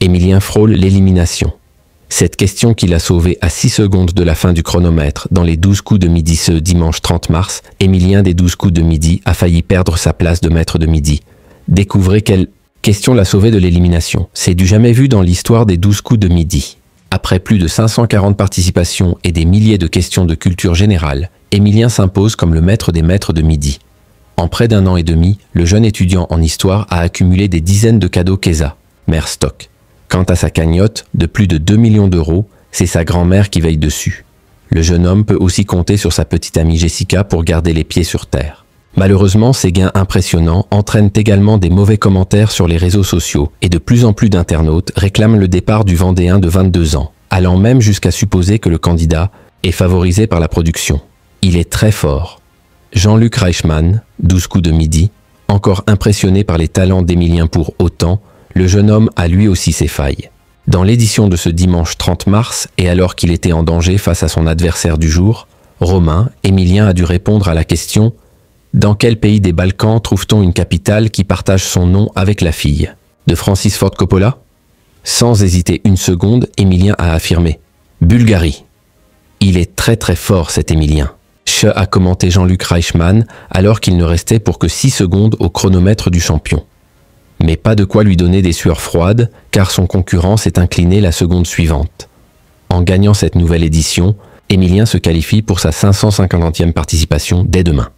Émilien frôle l'élimination. Cette question qui l'a sauvé à 6 secondes de la fin du chronomètre dans les 12 coups de midi ce dimanche 30 mars, Émilien des 12 coups de midi a failli perdre sa place de maître de midi. Découvrez quelle question l'a sauvé de l'élimination. C'est du jamais vu dans l'histoire des 12 coups de midi. Après plus de 540 participations et des milliers de questions de culture générale, Émilien s'impose comme le maître des maîtres de midi. En près d'un an et demi, le jeune étudiant en histoire a accumulé des dizaines de cadeaux Kesa, mère stock. Quant à sa cagnotte, de plus de 2 millions d'euros, c'est sa grand-mère qui veille dessus. Le jeune homme peut aussi compter sur sa petite amie Jessica pour garder les pieds sur terre. Malheureusement, ces gains impressionnants entraînent également des mauvais commentaires sur les réseaux sociaux et de plus en plus d'internautes réclament le départ du Vendéen de 22 ans, allant même jusqu'à supposer que le candidat est favorisé par la production. Il est très fort. Jean-Luc Reichmann, 12 coups de midi, encore impressionné par les talents d'Émilien pour autant, le jeune homme a lui aussi ses failles. Dans l'édition de ce dimanche 30 mars, et alors qu'il était en danger face à son adversaire du jour, Romain, Émilien a dû répondre à la question « Dans quel pays des Balkans trouve-t-on une capitale qui partage son nom avec la fille ?» de Francis Ford Coppola. Sans hésiter une seconde, Émilien a affirmé « Bulgarie ». Il est très très fort cet Émilien. A commenté Jean-Luc Reichmann alors qu'il ne restait pour que 6 secondes au chronomètre du champion. Mais pas de quoi lui donner des sueurs froides, car son concurrent s'est incliné la seconde suivante. En gagnant cette nouvelle édition, Émilien se qualifie pour sa 550e participation dès demain.